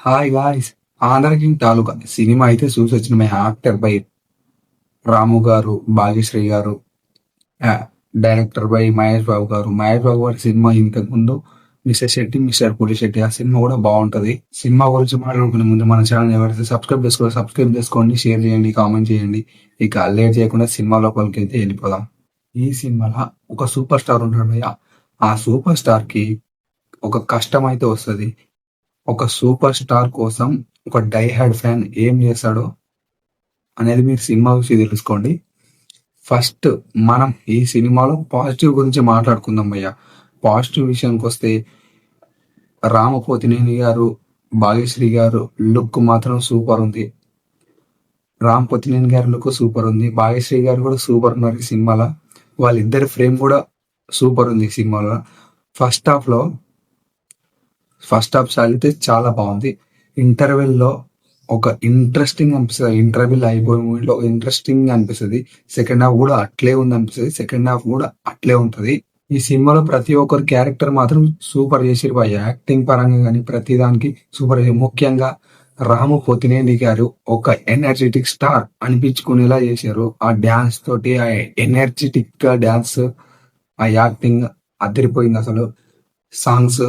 Hi guys, Andhra king తాలూకా cinema అయితే చూసొచ్చిన మీ actor by రాము గారు, భాగ్యశ్రీ గారు, ఆ, డైరెక్టర్ బై మహేష్ బాబు గారు. మహేష్ బాబు గారి సినిమా ఇంతకు ముందు మిస్టర్ శెట్టి, మిస్టర్ పులి శెట్టి ఆ సినిమా కూడా బాగుంటది. సినిమా గురించి మాట్లాడుకునే ముందు మన ఛానల్ ఎవరైతే సబ్స్క్రైబ్ చేసుకోండి, షేర్ చేయండి, కామెంట్ చేయండి. ఇక లేట్ చేయకుండా సినిమా లోపలికి వెళ్తే వెళ్ళిపోదాం. ఈ సినిమాలో ఒక సూపర్ స్టార్ ఉంటాడు భయ్య. ఆ సూపర్ స్టార్ కి ఒక కష్టం అయితే వస్తుంది. ఒక సూపర్ స్టార్ కోసం ఒక డై హార్డ్ ఫ్యాన్ ఏం చేస్తాడో అనేది మీరు సినిమా చూసి తెలుసుకోండి. ఫస్ట్ మనం ఈ సినిమాలో పాజిటివ్ గురించి మాట్లాడుకుందాం భయ్య. పాజిటివ్ విషయానికి వస్తే రామపోతినేని గారు, భాగ్యశ్రీ గారు లుక్ మాత్రం సూపర్ ఉంది. రామపోతినేని గారి లుక్ సూపర్ ఉంది, భాగ్యశ్రీ గారు కూడా సూపర్ ఉన్నారు ఈ సినిమాలో. వాళ్ళిద్దరి ఫ్రేమ్ కూడా సూపర్ ఉంది ఈ సినిమాలో. ఫస్ట్ హాఫ్ లో ఫస్ట్ హాఫ్ సాగితే చాలా బాగుంది. ఇంటర్వెల్ లో ఒక ఇంట్రెస్టింగ్ అనిపిస్తుంది. ఇంటర్వెల్ అయిపోయే మూవీలో ఇంట్రెస్టింగ్ అనిపిస్తుంది. సెకండ్ హాఫ్ కూడా అట్లే ఉంది అనిపిస్తుంది. సెకండ్ హాఫ్ కూడా అట్లే ఉంటది. ఈ సినిమాలో ప్రతి ఒక్కరి క్యారెక్టర్ మాత్రం సూపర్ చేసిరు బాయ్. యాక్టింగ్ పరంగా కానీ ప్రతి దానికి సూపర్. ముఖ్యంగా రాము పోతినేని గారు ఒక ఎనర్జెటిక్ స్టార్ అనిపించుకునేలా చేశారు. ఆ డాన్స్ తోటి, ఆ ఎనర్జెటిక్ గా డాన్స్, ఆ యాక్టింగ్ అదిరిపోయింది అసలు. సాంగ్స్,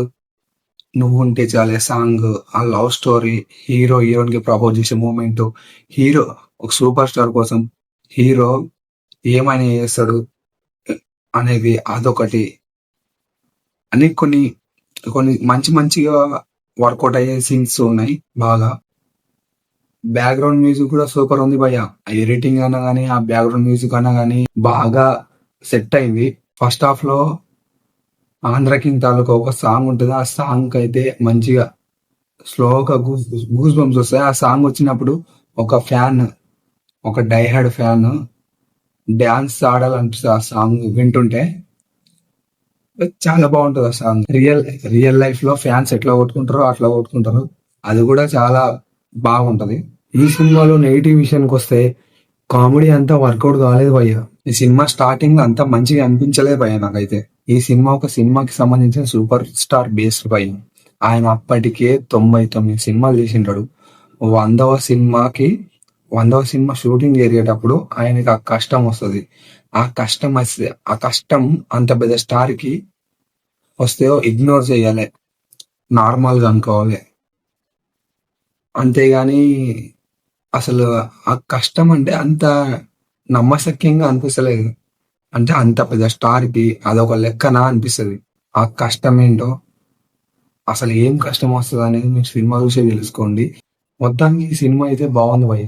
నువ్వుంటే చాలే సాంగ్, ఆ లవ్ స్టోరీ, హీరోయిన్ కి ప్రపోజ్ చేసే మూమెంట్, హీరో ఒక సూపర్ స్టార్ కోసం హీరో ఏమైనా చేస్తాడు అనేది అదొకటి అని కొన్ని కొన్ని మంచి మంచిగా వర్కౌట్ అయ్యే సీన్స్ ఉన్నాయి బాగా. బ్యాక్గ్రౌండ్ మ్యూజిక్ కూడా సూపర్ ఉంది భయ్య. ఎడిటింగ్ అన్నా గానీ, ఆ బ్యాక్గ్రౌండ్ మ్యూజిక్ అన్నా గానీ బాగా సెట్ అయింది. ఫస్ట్ హాఫ్ లో ఆంధ్ర కింగ్ తాలూకా ఒక సాంగ్ ఉంటుంది. ఆ సాంగ్ అయితే మంచిగా స్లోగా గూస్ బంప్స్ వస్తాయి. ఆ సాంగ్ వచ్చినప్పుడు ఒక ఫ్యాన్, ఒక డైహార్డ్ ఫ్యాన్ డాన్స్ ఆడాలనిపిస్తుంది. ఆ సాంగ్ వింటుంటే చాలా బాగుంటది. ఆ సాంగ్ రియల్ లైఫ్ లో ఫ్యాన్స్ ఎట్లా కొట్టుకుంటారో అట్లా కొట్టుకుంటారు. అది కూడా చాలా బాగుంటది. ఈ సినిమాలో నెగిటివ్ విషయానికి వస్తే కామెడీ అంతా వర్కౌట్ కాలేదు భయ్య. ఈ సినిమా స్టార్టింగ్ లో అంతా మంచిగా అనిపించలేదు భయ్య నాకైతే. ఈ సినిమా ఒక సినిమాకి సంబంధించిన సూపర్ స్టార్ బేస్డ్ భయ్య. ఆయన అప్పటికే 99 సినిమాలు చేసింటాడు. 100వ సినిమాకి 100వ సినిమా షూటింగ్ జరిగేటప్పుడు ఆయనకి ఆ కష్టం వస్తుంది. ఆ కష్టం అంత పెద్ద స్టార్ కి వస్తే ఇగ్నోర్ చేయాలి, నార్మల్ గా అనుకోవాలి. అంతేగాని అసలు ఆ కష్టం అంటే అంత నమ్మశక్యంగా అనిపిస్తలేదు. అంటే అంత పెద్ద స్టార్ కి అదొక లెక్కనా అనిపిస్తుంది. ఆ కష్టం ఏంటో, అసలు ఏం కష్టం వస్తుంది అనేది మీరు సినిమా చూసే తెలుసుకోండి. మొత్తానికి ఈ సినిమా అయితే బాగుంది భయ్.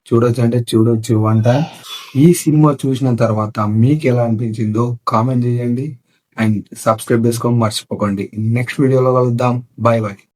చూడొచ్చు అంటే చూడొచ్చు అంట. ఈ సినిమా చూసిన తర్వాత మీకు ఎలా అనిపించిందో కామెంట్ చేయండి అండ్ సబ్స్క్రైబ్ చేసుకోవడం మర్చిపోకండి. నెక్స్ట్ వీడియోలో కలుద్దాం. Bye bye.